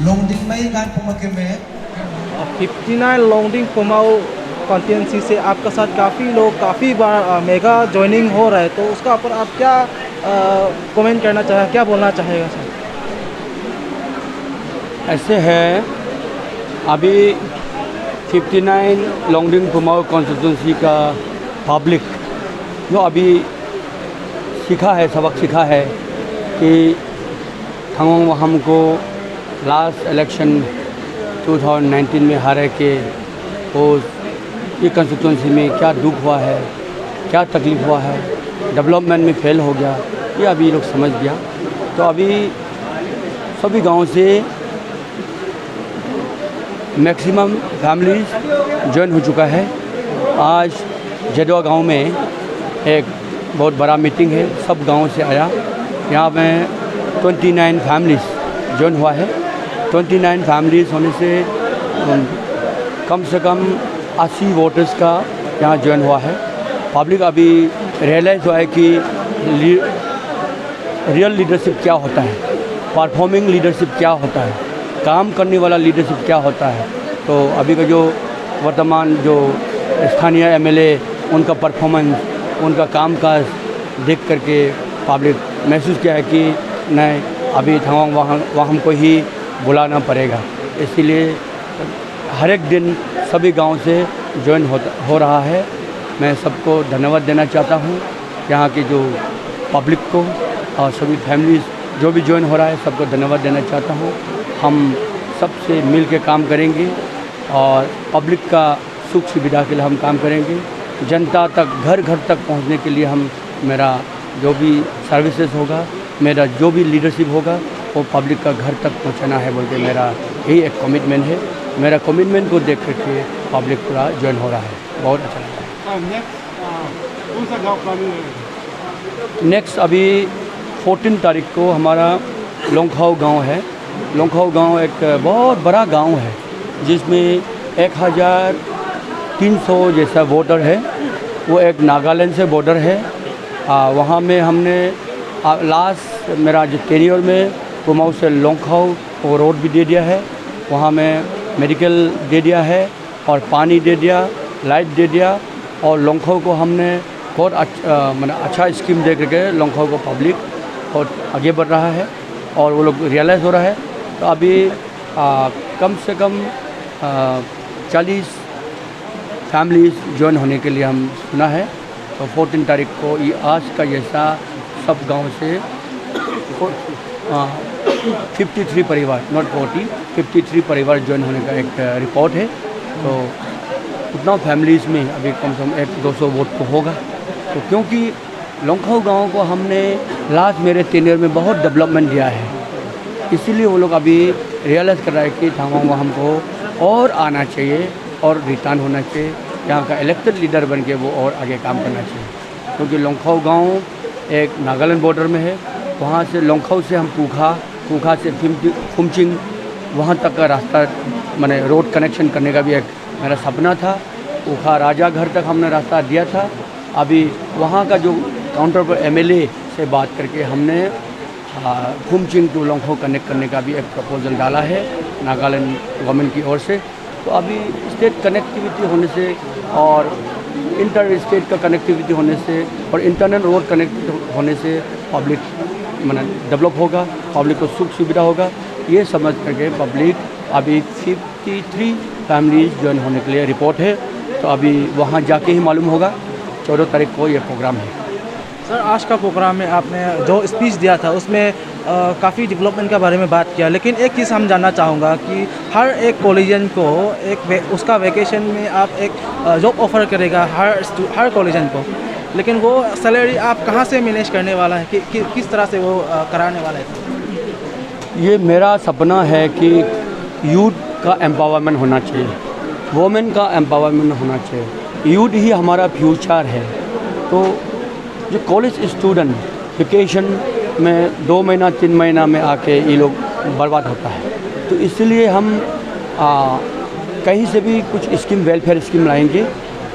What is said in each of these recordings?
Longding mai gan pemakai में 59 Longding Kumaon constituency से आपका साथ काफ़ी लोग काफ़ी बार मेगा ज्वाइनिंग हो रहा है, तो उसका ऊपर आप क्या कमेंट करना चाहेगा, क्या बोलना चाहेगा सर? ऐसे है, अभी 59 लॉन्गडिंग कुमाऊं कॉन्स्टिट्यूंसी का पब्लिक जो अभी सीखा है, सबक सीखा है कि थंगोंग वाहम को लास्ट इलेक्शन 2019 में हारे के और ये कंस्टिट्यूंसी में क्या दुख हुआ है, क्या तकलीफ हुआ है, डेवलपमेंट में फेल हो गया, ये अभी लोग समझ गया। तो अभी सभी गांव से मैक्सिमम फैमिलीज ज्वाइन हो चुका है। आज जदवा गांव में एक बहुत बड़ा मीटिंग है, सब गांव से आया। यहाँ में 29 फैमिलीज ज्वाइन हुआ है। 29 फैमिलीज होने से कम से कम 80 वोटर्स का यहाँ ज्वाइन हुआ है। पब्लिक अभी रियलाइज़ हुआ है कि रियल लीडरशिप क्या होता है, परफॉर्मिंग लीडरशिप क्या होता है, काम करने वाला लीडरशिप क्या होता है। तो अभी का जो वर्तमान जो स्थानीय एमएलए, उनका परफॉर्मेंस, उनका कामकाज देख करके पब्लिक महसूस किया है कि नहीं, अभी थंगोंग वाहम को ही बुलाना पड़ेगा। इसीलिए हर एक दिन सभी गांव से ज्वाइन हो रहा है। मैं सबको धन्यवाद देना चाहता हूं, यहाँ की जो पब्लिक को और सभी फैमिलीज जो भी ज्वाइन हो रहा है, सबको धन्यवाद देना चाहता हूं। हम सबसे मिल के काम करेंगे और पब्लिक का सुख सुविधा के लिए हम काम करेंगे। जनता तक, घर घर तक पहुँचने के लिए हम, मेरा जो भी सर्विसेज होगा, मेरा जो भी लीडरशिप होगा, वो पब्लिक का घर तक पहुंचाना है बोल के मेरा यही एक कमिटमेंट है। मेरा कमिटमेंट को देख करके पब्लिक पूरा ज्वाइन हो रहा है, बहुत अच्छा लगता है। नेक्स्ट अभी 14 तारीख को हमारा लोंगखाव गांव है। लोंगखाव गांव एक बहुत बड़ा गांव है जिसमें 1300 जैसा वोटर है। वो एक नागालैंड से बॉर्डर है। वहाँ में हमने लास्ट मेरा जो टेन्योर में कुमाऊं से लोंगखाव वो रोड भी दे दिया है। वहाँ में मेडिकल दे दिया है और पानी दे दिया, लाइट दे दिया। और लोंगखाव को हमने बहुत अच्छा स्कीम दे करके लोंगखाव को पब्लिक बहुत आगे बढ़ रहा है और वो लोग रियलाइज़ हो रहा है। तो अभी कम से कम 40 फैमिलीज ज्वाइन होने के लिए हम सुना है। तो 14 तारीख को ये आज का जैसा सब गांव से 53 परिवार, नॉट 40, 53 परिवार ज्वाइन होने का एक रिपोर्ट है। तो उतना फैमिलीज़ में अभी कम से कम 100-200 वोट तो होगा। तो क्योंकि लोंगखाव गांव को हमने लास्ट मेरे टेन्योर में बहुत डेवलपमेंट दिया है, इसीलिए वो लोग अभी रियलाइज़ कर रहा है कि थंगोंग वाहम को और आना चाहिए और रिटर्न होना चाहिए, यहाँ का इलेक्टेड लीडर बन के वो और आगे काम करना चाहिए। क्योंकि लोंगखाव गांव एक नागालैंड बॉर्डर में है। वहाँ से लोंगखाव से हम कुखा से फुमचिंग वहाँ तक का रास्ता, मैंने रोड कनेक्शन करने का भी एक मेरा सपना था। कुखा राजा घर तक हमने रास्ता दिया था। अभी वहाँ का जो काउंटर पर एमएलए से बात करके हमने फुमचिंग टू लोंगखाव कनेक्ट करने का भी एक प्रपोजल डाला है नागालैंड गवर्नमेंट की ओर से। तो अभी स्टेट कनेक्टिविटी होने से और इंटर स्टेट का कनेक्टिविटी होने से और इंटरनल रोड कनेक्ट होने से पब्लिक माने डेवलप होगा, पब्लिक को सुख सुविधा होगा। ये समझ करके पब्लिक अभी 53 फैमिलीज ज्वाइन होने के लिए रिपोर्ट है। तो अभी वहाँ जाके ही मालूम होगा। 14 तारीख को ये प्रोग्राम है। सर, आज का प्रोग्राम में आपने जो स्पीच दिया था उसमें काफ़ी डेवलपमेंट के बारे में बात किया, लेकिन एक चीज़ हम जानना चाहूँगा कि हर एक कॉलेजन को उसका वैकेशन में आप एक जॉब ऑफर करेगा हर कॉलेजन को, लेकिन वो सैलरी आप कहाँ से मैनेज करने वाला है, किस तरह से वो कराने वाला है? ये मेरा सपना है कि यूथ का एम्पावरमेंट होना चाहिए, वोमेन का एम्पावरमेंट होना चाहिए। यूथ ही हमारा फ्यूचर है। तो जो कॉलेज स्टूडेंट वेकेशन में 2 महीना 3 महीना में आके ये लोग बर्बाद होता है। तो इसलिए हम कहीं से भी कुछ स्कीम, वेलफेयर स्कीम लाएंगे।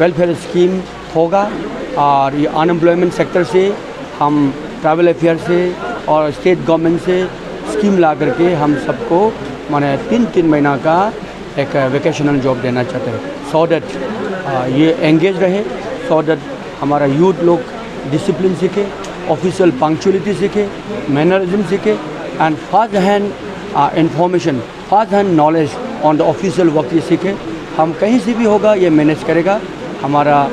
वेलफेयर स्कीम होगा। और ये अनएम्प्लॉयमेंट सेक्टर से हम ट्रैवल अफेयर से और स्टेट गवर्नमेंट से स्कीम ला करके हम सबको माने 3 महीना का एक वेकेशनल जॉब देना चाहते हैं, सो दैट ये एंगेज रहे, सो दैट हमारा यूथ लोग डिसिप्लिन सीखे, ऑफिशियल पंक्चुअलिटी सीखे, मैनरिज्म सीखे and first hand information, first hand knowledge on the official work ये सीखे। हम कहीं से भी होगा ये मैनेज करेगा। हमारा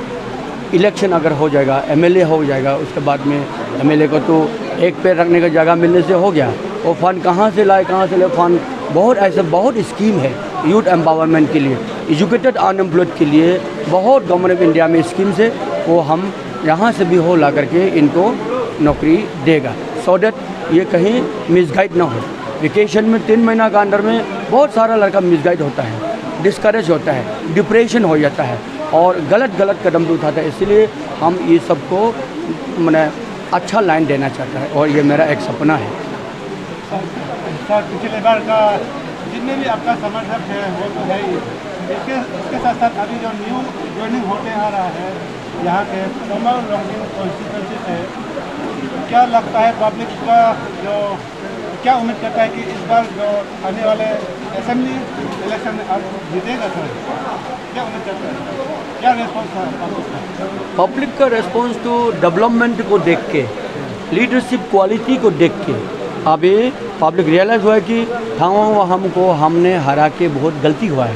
इलेक्शन अगर हो जाएगा, एमएलए हो जाएगा, उसके बाद में एमएलए को तो एक पैर रखने का जगह मिलने से हो गया, वो फंड कहाँ से लाए फंड, बहुत ऐसे बहुत स्कीम है यूथ एम्पावरमेंट के लिए, एजुकेटेड अनएम्प्लॉयड के लिए बहुत गवर्नमेंट ऑफ इंडिया में स्कीम्स है, वो हम यहाँ से भी हो ला करके इनको नौकरी देगा, सो दैट ये कहीं मिसगाइड ना हो। वेकेशन में 3 महीना का अंदर में बहुत सारा लड़का मिसगाइड होता है, डिस्करेज होता है, डिप्रेशन हो जाता है और गलत कदम भी उठाता है। इसलिए हम ये सबको मैंने अच्छा लाइन देना चाहता है और ये मेरा एक सपना है। सर पिछले बार का जितने भी आपका समर्थक है वो तो है ही, इसके साथ साथ अभी जो न्यू ज्वाइनिंग होते आ रहा है यहाँ के तमाम लोगों कॉन्स्टिट्यूंसी से, क्या लगता है पब्लिक का जो क्या उम्मीद करता है कि इस बार जो आने वाले असेंबली इलेक्शन में आप जीतेगा सर, क्या उम्मीद करता है, क्या रेस्पॉन्स है पब्लिक का रेस्पॉन्स तो डेवलपमेंट को देख के, लीडरशिप क्वालिटी को देख के अभी पब्लिक रियलाइज़ हुआ है कि हाँ हमने हरा के बहुत गलती हुआ है,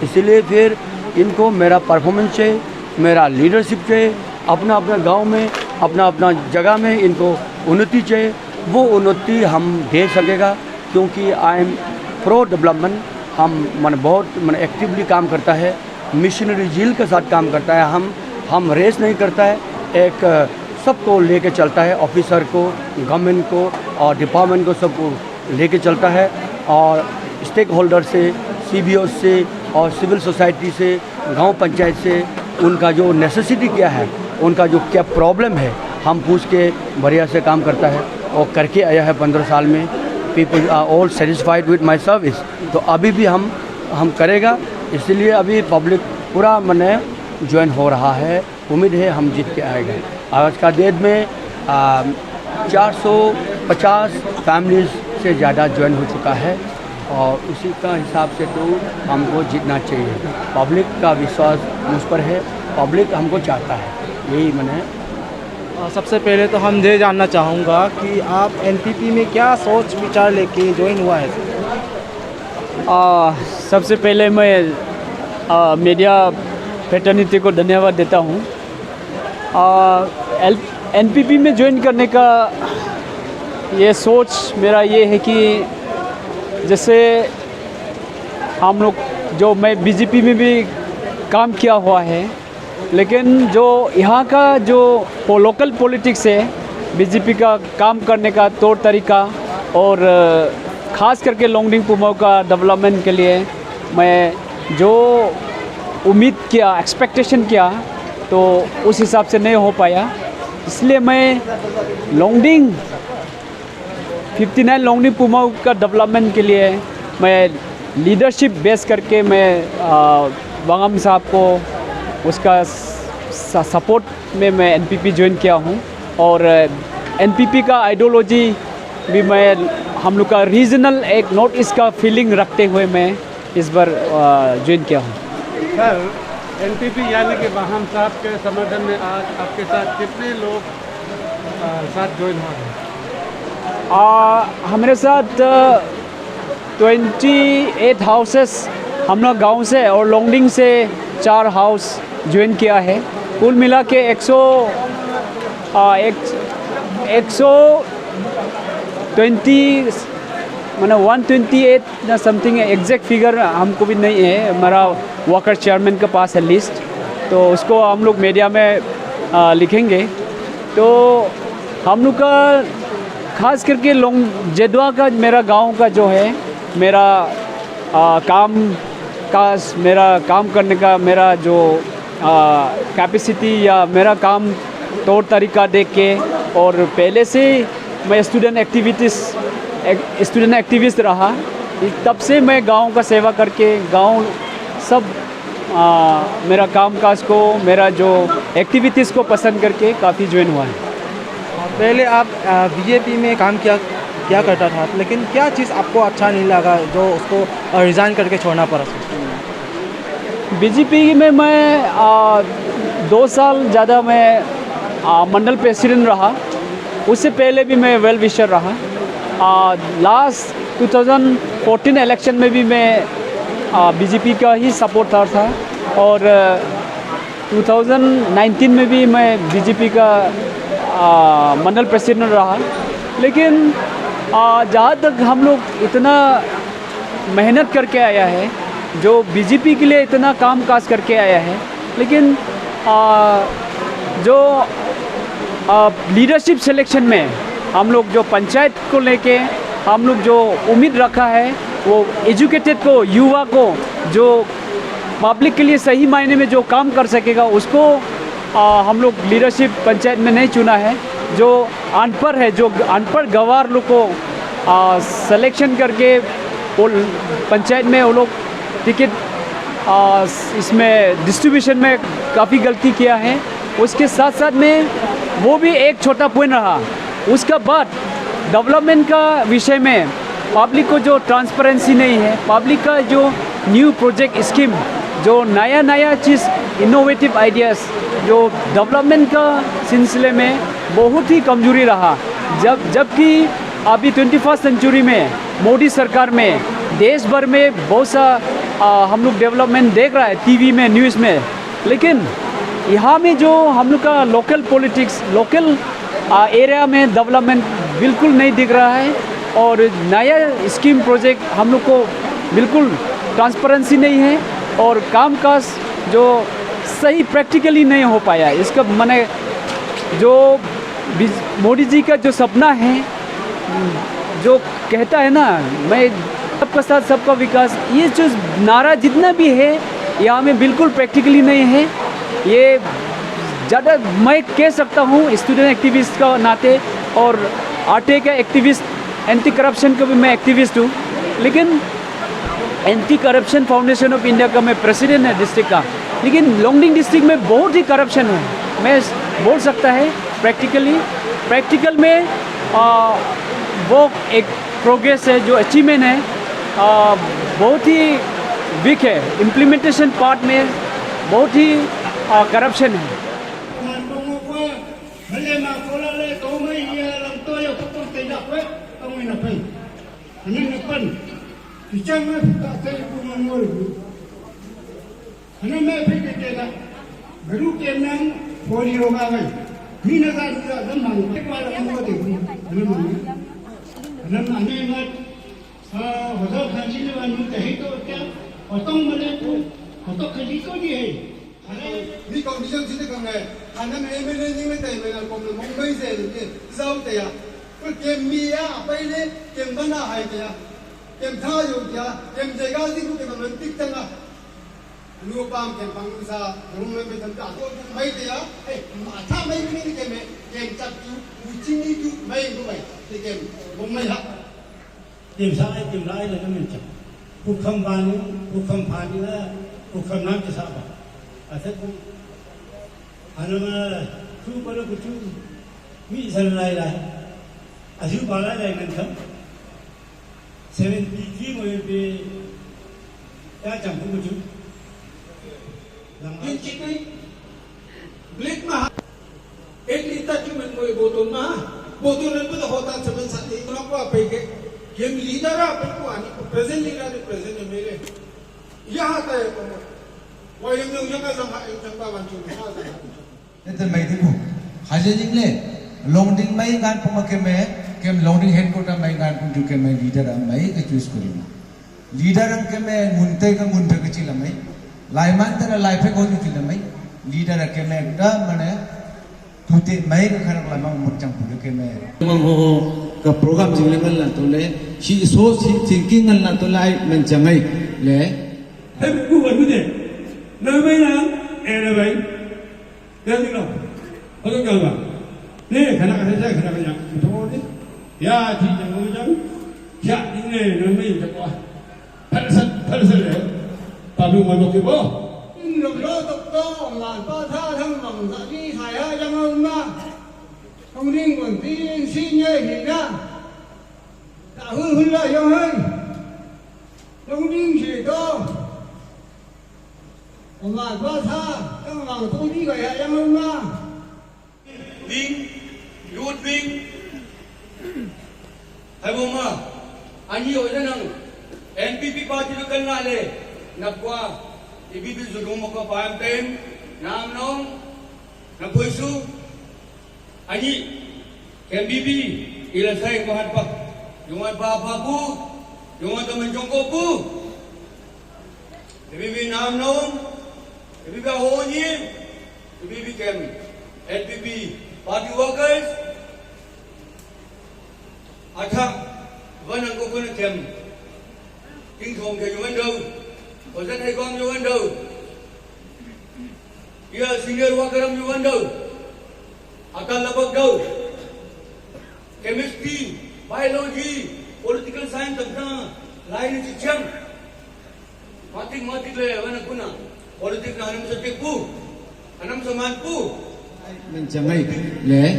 इसीलिए फिर इनको मेरा परफॉर्मेंस चाहिए, मेरा लीडरशिप चाहिए, अपना गांव में अपना जगह में इनको उन्नति चाहिए। वो उन्नति हम दे सकेगा क्योंकि आई एम प्रो डेवलपमेंट। हम बहुत एक्टिवली काम करता है, मिशनरी झील के साथ काम करता है, हम रेस नहीं करता है, एक सबको लेके चलता है, ऑफिसर को, गवर्नमेंट को और डिपार्टमेंट को सबको लेके चलता है और स्टेक होल्डर से, CBO से और सिविल सोसाइटी से, गांव पंचायत से उनका जो नेसेसिटी क्या है, उनका जो क्या प्रॉब्लम है, हम पूछ के बढ़िया से काम करता है और करके आया है 15 साल में। People are all satisfied with my service, तो अभी भी हम करेगा, इसलिए अभी पब्लिक पूरा मने ज्वाइन हो रहा है, उम्मीद है हम जीत के आएगा। आज का डेट में 450 फैमिलीज़ से ज़्यादा ज्वाइन हो चुका है और उसी का हिसाब से तो हमको जीतना चाहिए। पब्लिक का विश्वास मुझ पर है, पब्लिक हमको चाहता है, यही मैंने। सबसे पहले तो हम ये जानना चाहूँगा कि आप NPP में क्या सोच विचार लेके ज्वाइन हुआ है? सबसे पहले मैं मीडिया फ्रेटर्निटी को धन्यवाद देता हूँ। NPP में ज्वाइन करने का ये सोच मेरा ये है कि जैसे हम लोग जो मैं BJP में भी काम किया हुआ है, लेकिन जो यहाँ का जो लोकल पॉलिटिक्स है, BJP का काम करने का तौर तरीका और ख़ास करके लोंगडिंग पुमाओं का डेवलपमेंट के लिए मैं जो उम्मीद किया, एक्सपेक्टेशन किया, तो उस हिसाब से नहीं हो पाया। इसलिए मैं लोंगडिंग 59 लोंगडिंग पुमाओं का डेवलपमेंट के लिए मैं लीडरशिप बेस करके मैं वांगम साहब को उसका सपोर्ट में मैं NPP ज्वाइन किया हूँ और NPP का आइडियोलॉजी भी मैं हम लोग का रीजनल एक नॉर्थ ईस्ट का फीलिंग रखते हुए मैं इस बार ज्वाइन किया हूँ। सर NPP यानी कि वाहम साहब के समर्थन में आज आपके साथ कितने लोग साथ ज्वाइन हो रहे हैं? हमारे साथ 28 हाउसेस हम लोग गाँव से और लोंगडिंग से 4 हाउस ज्वाइन किया है। कुल मिला के 120 मैंने 128 ना समथिंग एग्जैक्ट फिगर हमको भी नहीं है, हमारा वर्कर चेयरमैन के पास है लिस्ट, तो उसको हम लोग मीडिया में लिखेंगे। तो हम लोग का खास करके जेदवा का मेरा गांव का जो है मेरा मेरा काम करने का मेरा जो कैपेसिटी या मेरा काम तौर तरीका देख के और पहले से मैं स्टूडेंट एक्टिविस्ट रहा, तब से मैं गांव का सेवा करके गांव सब मेरा कामकाज को, मेरा जो एक्टिविटीज़ को पसंद करके काफ़ी ज्वाइन हुआ है। पहले आप बीजेपी में काम किया करता था, लेकिन क्या चीज़ आपको अच्छा नहीं लगा जो उसको रिज़ाइन करके छोड़ना पड़ा? बीजेपी में मैं 2 साल ज़्यादा मैं मंडल प्रेसिडेंट रहा। उससे पहले भी मैं वेल विशर रहा। लास्ट 2014 इलेक्शन में भी मैं बीजेपी का ही सपोर्टर था और 2019 में भी मैं बीजेपी का मंडल प्रेसिडेंट रहा। लेकिन जहाँ तक हम लोग इतना मेहनत करके आया है, जो बीजेपी के लिए इतना काम काज करके आया है, लेकिन जो लीडरशिप सिलेक्शन में हम लोग जो पंचायत को लेके हम लोग जो उम्मीद रखा है, वो एजुकेटेड को, युवा को, जो पब्लिक के लिए सही मायने में जो काम कर सकेगा, उसको हम लोग लीडरशिप पंचायत में नहीं चुना है। जो अनपढ़ है, जो अनपढ़ गंवार लोग को सिलेक्शन करके वो पंचायत में वो लोग टिकट इसमें डिस्ट्रीब्यूशन में काफ़ी गलती किया है। उसके साथ साथ में वो भी एक छोटा पॉइंट रहा। उसका बाद डेवलपमेंट का विषय में पब्लिक को जो ट्रांसपेरेंसी नहीं है, पब्लिक का जो न्यू प्रोजेक्ट स्कीम, जो नया चीज़, इनोवेटिव आइडियाज़, जो डेवलपमेंट का सिलसिले में बहुत ही कमजोरी रहा। जबकि अभी 21st सेंचुरी में मोदी सरकार में देश भर में बहुत सा हम लोग डेवलपमेंट देख रहा है टीवी में, न्यूज़ में, लेकिन यहाँ में जो हम लोग का लोकल पॉलिटिक्स, लोकल एरिया में डेवलपमेंट बिल्कुल नहीं दिख रहा है। और नया स्कीम प्रोजेक्ट हम लोग को बिल्कुल ट्रांसपेरेंसी नहीं है और कामकाज जो सही प्रैक्टिकली नहीं हो पाया। इसका माने जो मोदी जी का जो सपना है, जो कहता है ना, मैं सबका साथ सबका विकास, ये जो नारा जितना भी है यहाँ में बिल्कुल प्रैक्टिकली नहीं है। ये ज़्यादा मैं कह सकता हूँ स्टूडेंट एक्टिविस्ट का नाते और आरटीआई का एक्टिविस्ट, एंटी करप्शन का भी मैं एक्टिविस्ट हूँ, लेकिन anti corruption foundation of India का मैं प्रेसिडेंट है डिस्ट्रिक्ट का, लेकिन लोंगडिंग डिस्ट्रिक्ट में बहुत ही करप्शन है। मैं बोल सकता है प्रैक्टिकल में वो एक प्रोग्रेस है, जो अचीवमेंट है, बहुत ही वीक है। इम्प्लीमेंटेशन पार्ट में बहुत ही corruption है।你讲你想知道讲嘅，但係你咩你咩地位啊？講到冇咩事嘅，收地啊，佢見面啊，俾你見翻啊係嘅啊，見他有嘅啊，見這個啲佢見到你啲真啊，你個幫見幫佢啥，用咩俾人打過冇嘅啊？誒，他沒咩嘅咩，見執住唔知呢啲沒個喂，你見冇咩啊？tìm lại là cho mình chậm, cuộc không phá nữa, cuộc không làm cho sao vậy? Thế cũng, anh mà chú có được chú Mỹ dân này là, chú bảo lại này mình không, 73 người về, đã chẳng có chú. Những chuyện này, lịch mà, एक litre जो मैं कोई बोतल ने तो होता समझ सकते हैं ना को आप एक ये लीडर आप को आने प्रेजेंट लीडर है प्रेजेंट है मेरे यहाँ तक है वो ये लोग यहाँ संभा बंचू Nên từ mấy thứ vụ, hai giờ những lệ, Longding mấy gan phong cái mẹ, kem Longding headquarter mấy gan phong chụp cái mẹ leader am mấy cái choose kiri mà, leader am cái mẹ ngunte cái chi là mấy, lại man ta là lại phải có chi là mấy, leader am cái mẹ đó mà nè, thu tiền mấy cái khăn là mang một trăm phụ cái mẹ. Mang hồ cái program gì lên là tôi lấy, chỉ số thinking là tôi lại mình chẳng ngay lấy. Thế cũng vẫn như thế, nơi mấy nào, là vậy. Đấy là không có cần mà nè khả năng thế khả năng nhạc thôi đấy ya thì chẳng có chẳng chả những này nó mới được qua thật sự đấy bà bị mọi người kêu bố đồng lô tục to mà ba tha thăng bằng dạ đi thải hai trăm ông ma không riêng còn tí lên xin nhé thì ra đã hư lợi cho hơi không riêng chỉ to mà ba tha thăng bằng tôi đi gọi hai trăm ông ma Bing, youth bing. Hai boma, ani oja nang NPP party lo kan le, nakwa, ibi zulum ko pam tem, nam nong, na puisu, ani, MPP, ila sai ko hat pak, yung baba bu, yung teman jongko bu, ibi nam nong, ibi ba honyi, ibi kem, NPP. Party workers, athak vẫn đang có quân kèm kinh khủng cái vấn đâu, có rất hay con như vấn đâu, kia senior worker như vấn đâu, akan lebak đâu, chemistry, biology, political science tentang lain cicam, mati le mana guna, politik na anam setik pu, anam seman pu. mình chẳng ngay lẽ